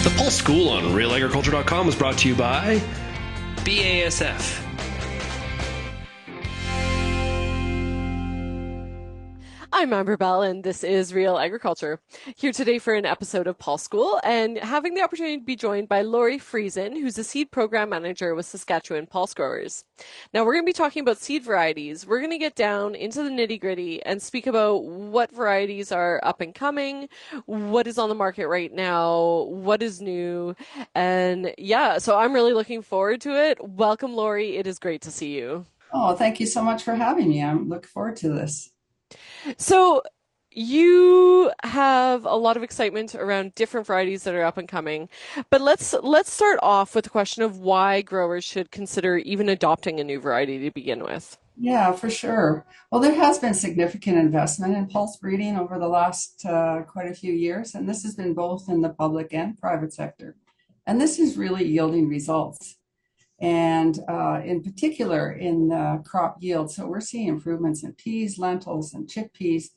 The Pulse School on RealAgriculture.com is brought to you by BASF. I'm Amber Bell, and this is Real Agriculture. Here today for an episode of Pulse School, and having the opportunity to be joined by Laurie Friesen, who's a seed program manager with Saskatchewan Pulse Growers. Now, we're going to be talking about seed varieties. We're going to get down into the nitty-gritty and speak about what varieties are up and coming, what is on the market right now, what is new, and yeah, so I'm really looking forward to it. Welcome, Laurie. It is great to see you. Oh, thank you so much for having me. I'm looking forward to this. So you have a lot of excitement around different varieties that are up and coming, but let's start off with the question of why growers should consider even adopting a new variety to begin with. Yeah, for sure. Well, there has been significant investment in pulse breeding over the last quite a few years, and this has been both in the public and private sector. And this is really yielding results. And in particular in crop yield. So we're seeing improvements in peas, lentils, and chickpeas,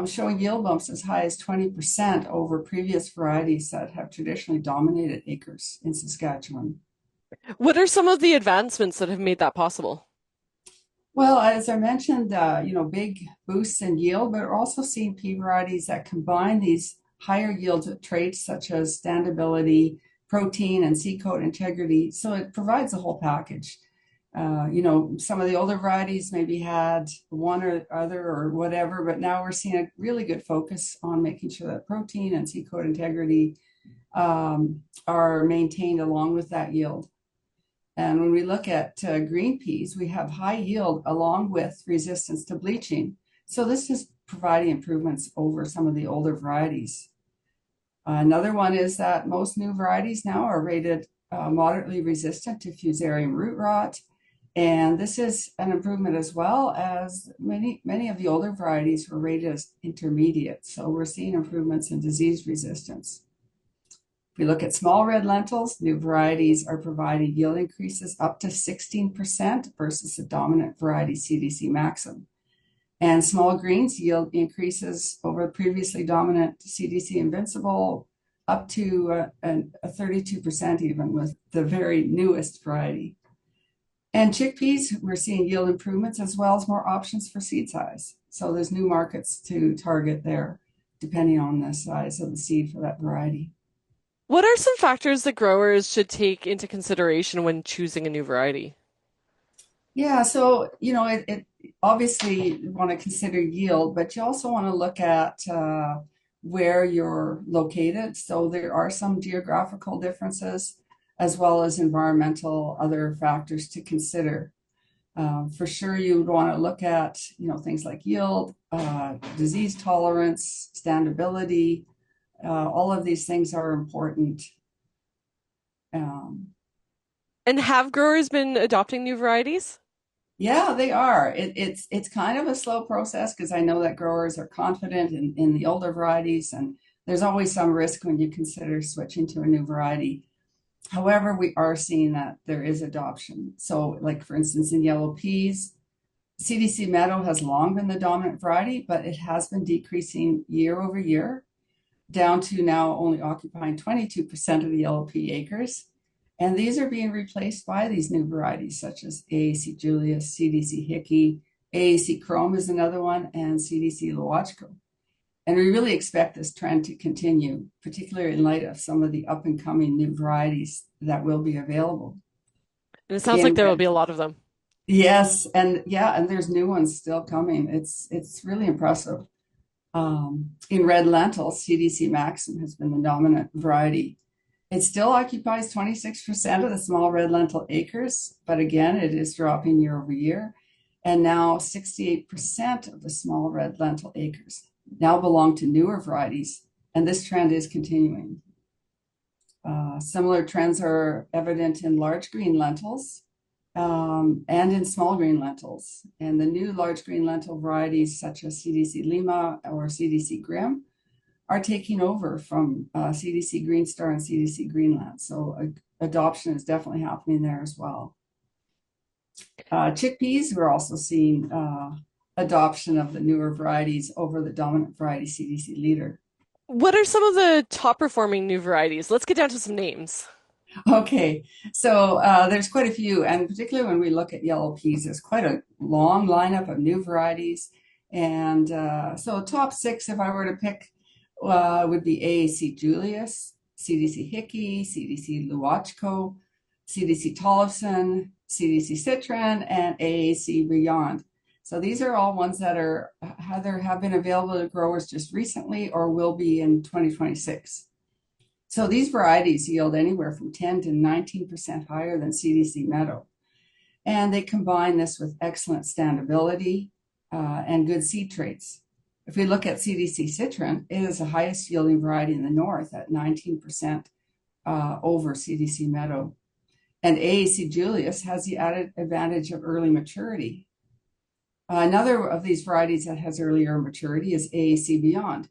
showing yield bumps as high as 20% over previous varieties that have traditionally dominated acres in Saskatchewan. What are some of the advancements that have made that possible? Well, as I mentioned, big boosts in yield, but we're also seeing pea varieties that combine these higher yield traits such as standability, protein, and seed coat integrity. So it provides a whole package. Some of the older varieties maybe had one or other or whatever, but now we're seeing a really good focus on making sure that protein and seed coat integrity are maintained along with that yield. And when we look at green peas, we have high yield along with resistance to bleaching. So this is providing improvements over some of the older varieties. Another one is that most new varieties now are rated moderately resistant to fusarium root rot. And this is an improvement as well as many of the older varieties were rated as intermediate. So we're seeing improvements in disease resistance. If we look at small red lentils, new varieties are providing yield increases up to 16% versus the dominant variety CDC Maxim. And small greens yield increases over previously dominant CDC Invincible up to a 32% even with the very newest variety. And chickpeas, we're seeing yield improvements as well as more options for seed size. So there's new markets to target there, depending on the size of the seed for that variety. What are some factors that growers should take into consideration when choosing a new variety? Yeah, so it obviously you want to consider yield, but you also want to look at where you're located. So there are some geographical differences as well as environmental other factors to consider. For sure, you would want to look at things like yield, disease tolerance, standability. All of these things are important. Um, And have growers been adopting new varieties? Yeah, they are. It's kind of a slow process because I know that growers are confident in the older varieties, and there's always some risk when you consider switching to a new variety. However, we are seeing that there is adoption. So, like for instance, in yellow peas, CDC Meadow has long been the dominant variety, but it has been decreasing year over year, down to now only occupying 22% of the yellow pea acres. And these are being replaced by these new varieties such as AAC Julius, CDC Hickey, AAC Chrome is another one, and CDC Lowachko. And we really expect this trend to continue, particularly in light of some of the up and coming new varieties that will be available. And it sounds like In there will red, be a lot of them. yes, and yeah, and there's new ones still coming. It's really impressive. In red lentils, CDC Maxim has been the dominant variety. It still occupies 26% of the small red lentil acres, but again, it is dropping year over year. And now 68% of the small red lentil acres now belong to newer varieties, and this trend is continuing. Similar trends are evident in large green lentils and in small green lentils. And the new large green lentil varieties, such as CDC Lima or CDC Grim, are taking over from CDC Green Star and CDC Greenland. So adoption is definitely happening there as well. Chickpeas, we're also seeing adoption of the newer varieties over the dominant variety CDC Leader. What are some of the top performing new varieties? Let's get down to some names. Okay, so there's quite a few, and particularly when we look at yellow peas, there's quite a long lineup of new varieties. And so, top six, if I were to pick, would be AAC Julius, CDC Hickey, CDC Luachko, CDC Tollefson, CDC Citron, and AAC Beyond. So these are all ones that are either have been available to growers just recently or will be in 2026. So these varieties yield anywhere from 10 to 19% higher than CDC Meadow. And they combine this with excellent standability and good seed traits. If we look at CDC Citron, it is the highest yielding variety in the north at 19% over CDC Meadow. And AAC Julius has the added advantage of early maturity. Another of these varieties that has earlier maturity is AAC Beyond.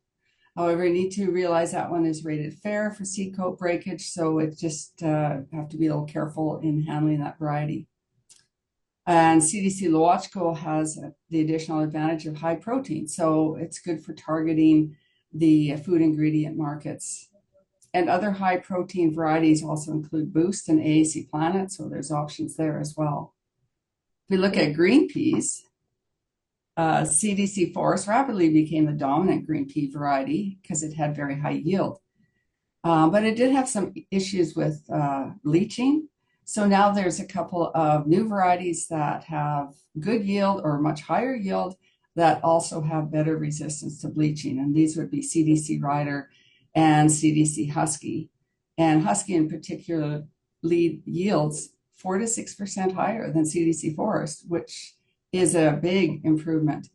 However, you need to realize that one is rated fair for seed coat breakage, so it just have to be a little careful in handling that variety. And CDC Loachko has the additional advantage of high protein, so it's good for targeting the food ingredient markets. And other high protein varieties also include Boost and AAC Planet, so there's options there as well. If we look at green peas, CDC Forest rapidly became the dominant green pea variety because it had very high yield. But it did have some issues with leaching. So now there's a couple of new varieties that have good yield or much higher yield that also have better resistance to bleaching. And these would be CDC Rider and CDC Husky. And Husky in particular yields 4 to 6% higher than CDC Forest, which is a big improvement.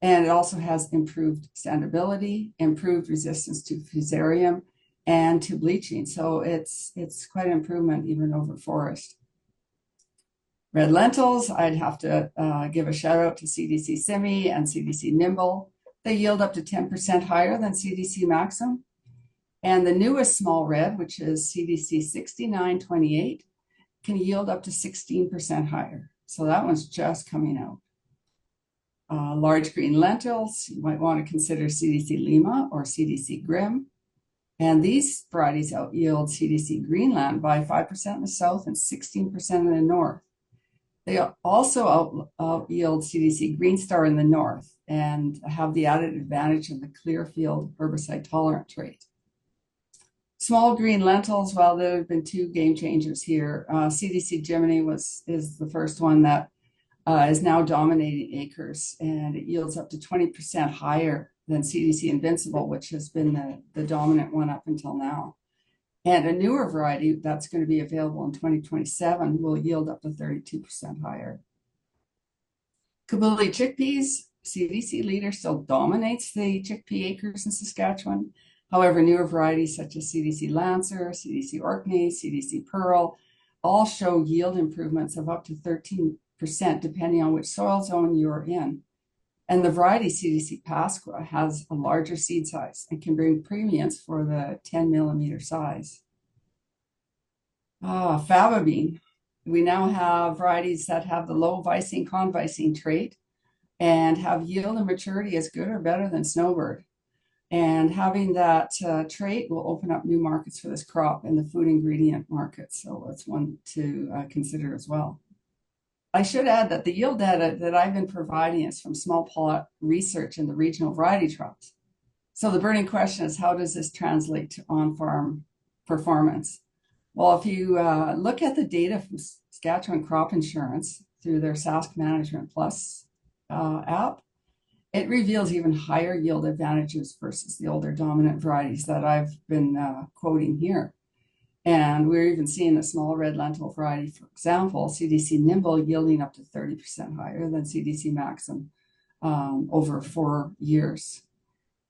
And it also has improved standability, improved resistance to fusarium, and to bleaching. So it's quite an improvement even over forest. Red lentils, I'd have to give a shout out to CDC Simi and CDC Nimble. They yield up to 10% higher than CDC Maxim. And the newest small red, which is CDC 6928, can yield up to 16% higher. So that one's just coming out. Large green lentils, you might want to consider CDC Lima or CDC Grim. And these varieties out yield CDC Greenland by 5% in the south and 16% in the north. They also out yield CDC Green Star in the north and have the added advantage of the Clearfield herbicide tolerant trait. Small green lentils, well, there have been two game changers here. CDC Gemini is the first one that is now dominating acres, and it yields up to 20% higher than CDC Invincible, which has been the dominant one up until now. And a newer variety that's going to be available in 2027 will yield up to 32% higher. Kabuli chickpeas, CDC leader still dominates the chickpea acres in Saskatchewan. However, newer varieties such as CDC Lancer, CDC Orkney, CDC Pearl all show yield improvements of up to 13% depending on which soil zone you're in. And the variety CDC Pasqua has a larger seed size and can bring premiums for the 10 millimeter size. Faba bean. We now have varieties that have the low vicine convicine trait and have yield and maturity as good or better than snowbird. And having that trait will open up new markets for this crop in the food ingredient market. So that's one to consider as well. I should add that the yield data that I've been providing is from small plot research in the regional variety trials. So the burning question is, how does this translate to on-farm performance? Well, if you look at the data from Saskatchewan Crop Insurance through their Sask Management Plus app, it reveals even higher yield advantages versus the older dominant varieties that I've been quoting here. And we're even seeing a small red lentil variety, for example, CDC Nimble, yielding up to 30% higher than CDC Maxim over 4 years.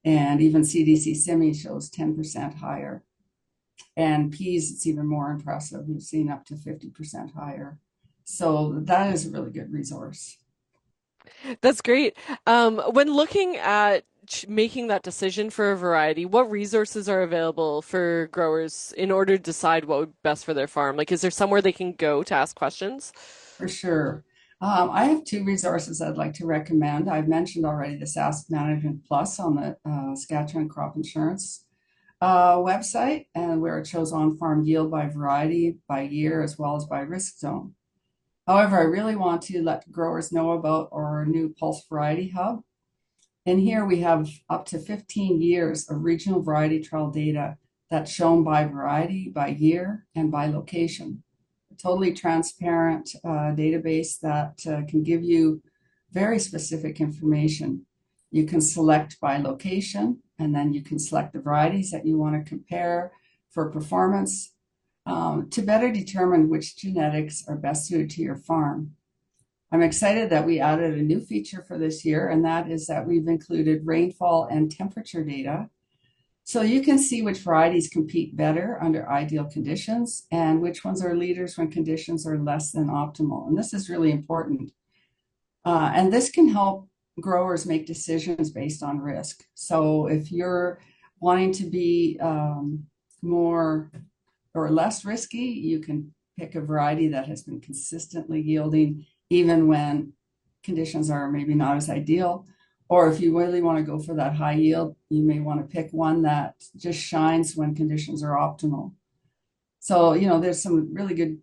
And even CDC Simi shows 10% higher. And peas, it's even more impressive. We've seen up to 50% higher. So that is a really good resource. That's great. When looking at making that decision for a variety, what resources are available for growers in order to decide what would be best for their farm? Like, is there somewhere they can go to ask questions? For sure. I have two resources I'd like to recommend. I've mentioned already the Sask Management Plus on the Saskatchewan Crop Insurance website, and where it shows on-farm yield by variety, by year, as well as by risk zone. However, I really want to let growers know about our new Pulse Variety Hub. And here we have up to 15 years of regional variety trial data that's shown by variety, by year, and by location. A totally transparent database that can give you very specific information. You can select by location, and then you can select the varieties that you want to compare for performance to better determine which genetics are best suited to your farm. I'm excited that we added a new feature for this year, and that is that we've included rainfall and temperature data. So you can see which varieties compete better under ideal conditions and which ones are leaders when conditions are less than optimal. And this is really important. And this can help growers make decisions based on risk. So if you're wanting to be more or less risky, you can pick a variety that has been consistently yielding even when conditions are maybe not as ideal. Or if you really want to go for that high yield, you may want to pick one that just shines when conditions are optimal. So, there's some really good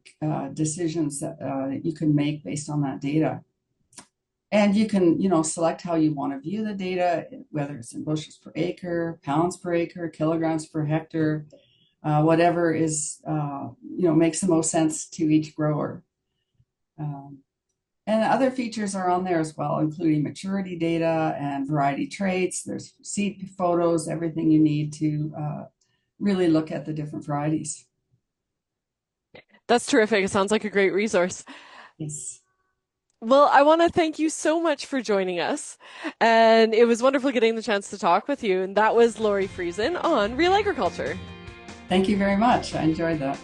decisions that you can make based on that data. And you can, select how you want to view the data, whether it's in bushels per acre, pounds per acre, kilograms per hectare, whatever is, makes the most sense to each grower. And other features are on there as well, including maturity data and variety traits. There's seed photos, everything you need to really look at the different varieties. That's terrific. It sounds like a great resource. Yes. Well, I want to thank you so much for joining us. And it was wonderful getting the chance to talk with you. And that was Laurie Friesen on Real Agriculture. Thank you very much. I enjoyed that.